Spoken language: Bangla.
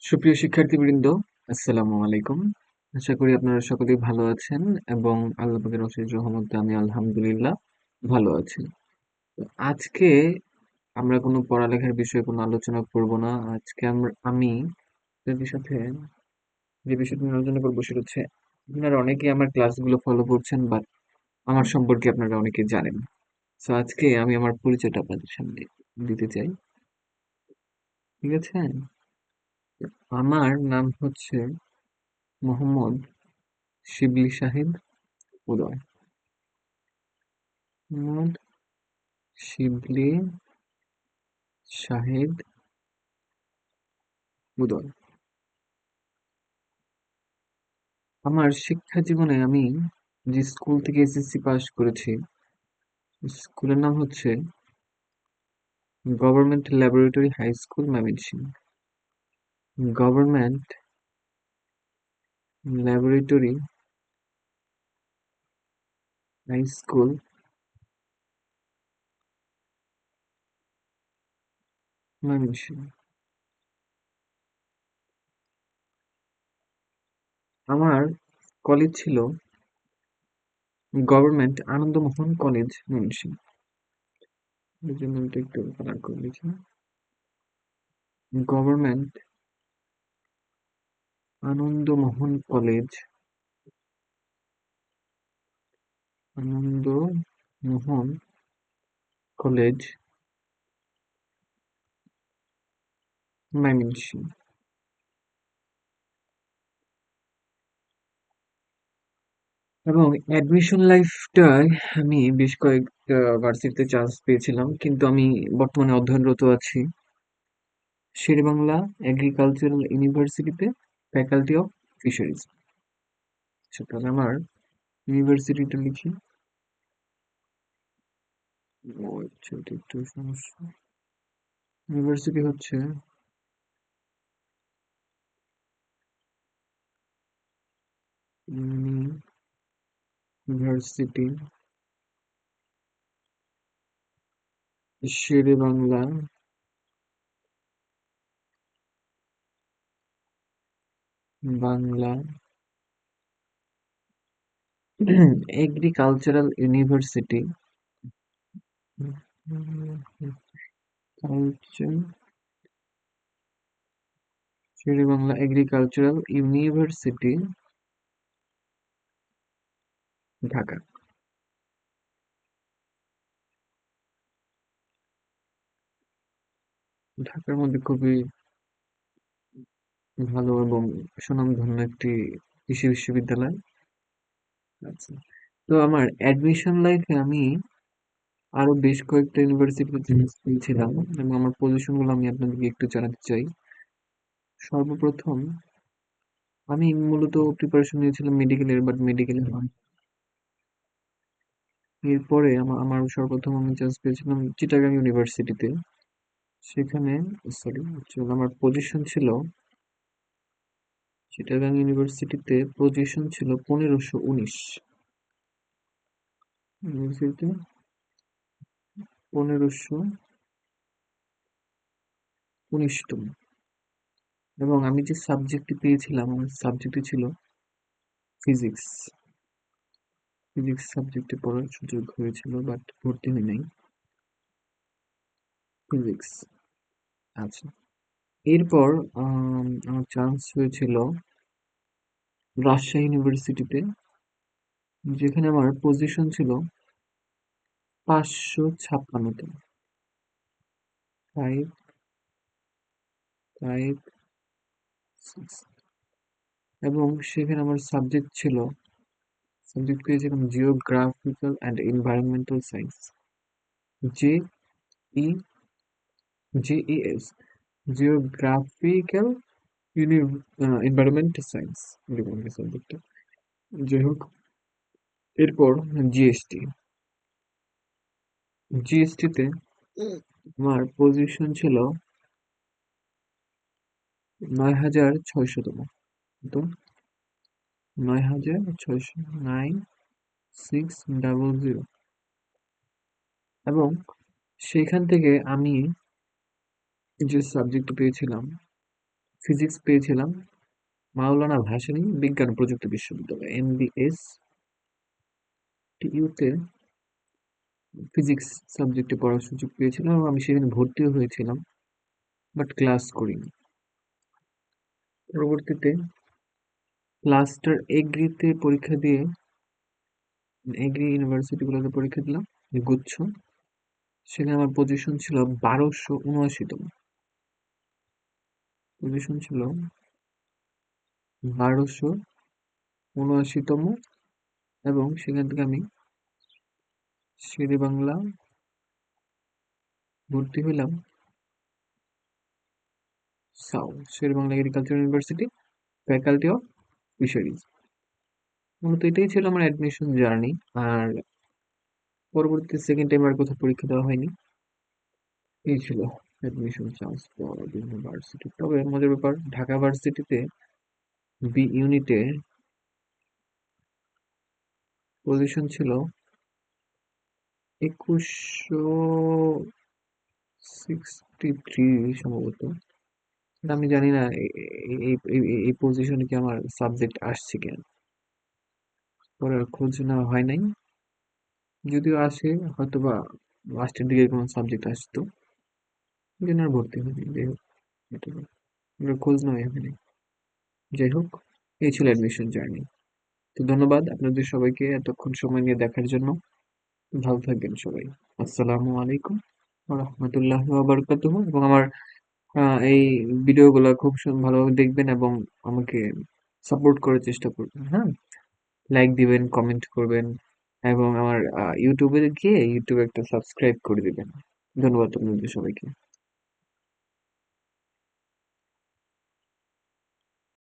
সুপ্রিয় শিক্ষার্থীবৃন্দ, আসসালামু আলাইকুম। আশা করি আপনারা সকলেই ভালো আছেন এবং আল্লাহ পাকের অশেষ রহমতে আমি আলহামদুলিল্লাহ ভালো আছি। তো আজকে আমরা কোনো পড়ালেখার বিষয়ে কোনো আলোচনা করব না। আজকে আমি আপনাদের সাথে যে বিষয়টি নিয়ে আলোচনা করবো সেটা হচ্ছে আপনারা অনেকেই আমার ক্লাসগুলো ফলো করছেন বাট আমার সম্পর্কে আপনারা অনেকে জানেন। সো আজকে আমি আমার পরিচয়টা আপনাদের সামনে দিতে চাই। ঠিক আছে? আমার নাম হচ্ছে মোহাম্মদ শিবলি শাহিদ উদয়। মোহাম্মদ শিবলি শাহিদ উদয়। আমার শিক্ষা জীবনে আমি যে স্কুল থেকে এসএসসি পাস করেছি, স্কুলের নাম হচ্ছে government laboratory high school Mymensingh. Government laboratory high school Mymensingh. আমার কলেজ ছিল গভর্নমেন্ট আনন্দমোহন কলেজ ময়মনসিংহ। এই জন্য আমি একটু কালার করে লিখি। Government Ananda Mohan college, Ananda Mohan college Mymensingh. এবং অ্যাডমিশন লাইফটায় আমি বেশ কয়েকটা ভার্সিটিতে চান্স পেয়েছিলাম, কিন্তু আমি বর্তমানে অধ্যয়নরত আছি শেরেবাংলা এগ্রিকালচারাল ইউনিভার্সিটিতে, ফ্যাকাল্টি অফ ফিশারিজ। আচ্ছা, তাহলে আমার ইউনিভার্সিটিটা লিখি। ও আচ্ছা, এটা একটু সমস্যা। ইউনিভার্সিটি হচ্ছে university Sher-e-Bangla Bangla agricultural university, culture Sher-e-Bangla agricultural university, Dhaka. ঢাকার মধ্যে খুবই ভালো এবং সুনামধন্য একটি কৃষি বিশ্ববিদ্যালয় আছে। তো আমার অ্যাডমিশন লাইফে আমি আরো বেশ কয়েকটা ইউনিভার্সিটিতে চান্স পেয়েছিলাম এবং আমার পজিশন গুলো আমি আপনাদেরকে একটু জানাতে চাই। সর্বপ্রথম আমি মূলত প্রিপারেশন নিয়েছিলাম মেডিকেলের, বাট মেডিকেলে হয়। এরপরে আমার আমার সর্বপ্রথম আমি চান্স পেয়েছিলাম চিটাগাং ইউনিভার্সিটিতে। সেখানে সরি, আমার পজিশন ছিল চিটাগাং ইউনিভার্সিটিতে, পজিশন ছিল 1519। ইউনিভার্সিটিতে 1519তম। এবং আমি যে সাবজেক্টটি পেয়েছিলাম আমার সাবজেক্টটি ছিল ফিজিক্স। ফিজিক্স সাবজেক্টে পড়ার সুযোগ হয়েছিল বাট ভর্তি হই নাই। ফিজিক্স। আচ্ছা, এরপর আমার চান্স হয়েছিল রাজশাহী ইউনিভার্সিটিতে, যেখানে আমার পজিশন ছিল 556তম। Five five six. এবং সেখানে আমার সাবজেক্ট পেয়েছিলাম geographical and environmental science, J E JES, geographical environment science, এরকম একটা সাবজেক্টটা। যাই হোক, এরপর জিএসটি। জিএসটিতে আমার পজিশন ছিল 9600তম। তো 9600, 9600। এবং সেখান থেকে আমি যে সাবজেক্ট পেয়েছিলাম ফিজিক্স পেয়েছিলাম মাওলানা ভাসানী বিজ্ঞান ও প্রযুক্তি বিশ্ববিদ্যালয় MBS টিইউতে ফিজিক্স সাবজেক্টে পড়ার সুযোগ পেয়েছিলাম এবং আমি সেখানে ভর্তিও হয়েছিলাম, বাট ক্লাস করিনি। পরবর্তীতে লাস্টের এগ্রিতে পরীক্ষা দিয়ে এগ্রি ইউনিভার্সিটিগুলোতে পরীক্ষা দিলাম, গুচ্ছ। সেখানে আমার পজিশন ছিল 1279তম। পজিশন ছিল 1279তম এবং সেখান থেকে আমি শেরেবাংলা ভর্তি হইলাম Sher-e-Bangla agriculture university, faculty of fisheries. মূলত এটাই ছিল আমার অ্যাডমিশন জার্নি। আর পরবর্তী সেকেন্ড টাইম আর কোথাও পরীক্ষা দেওয়া হয়নি। এই ছিল অ্যাডমিশন চান্স পাওয়া বিভিন্ন ভার্সিটি। তবে মজার ব্যাপার, ঢাকা ভার্সিটিতে বি ইউনিটে পজিশন ছিল 2163 সম্ভবত। আমি জানি না এই পজিশনে কি আমার সাবজেক্ট আসছে কিনা, পরে আর খোঁজ নেওয়া হয় নাই। যদিও আসে হয়তো বা লাস্টের দিকে কোনো সাবজেক্ট আসতো, এই জন্য আর ভর্তি হয়নি। যাই হোক, এটা খোঁজ নেওয়া হয়নি। যাই হোক, এই ছিল অ্যাডমিশন জার্নি। তো ধন্যবাদ আপনাদের সবাইকে এতক্ষণ সময় নিয়ে দেখার জন্য। ভালো থাকবেন সবাই। আসসালামু আলাইকুম ওয়া রাহমাতুল্লাহি ওয়া বারাকাতুহু। এবং আমার এই ভিডিওগুলো খুব ভালোভাবে দেখবেন এবং আমাকে সাপোর্ট করার চেষ্টা করবেন। হ্যাঁ, লাইক দিবেন, কমেন্ট করবেন এবং আমার ইউটিউবে গিয়ে ইউটিউবে একটা সাবস্ক্রাইব করে দিবেন। ধন্যবাদ আপনাদের সবাইকে।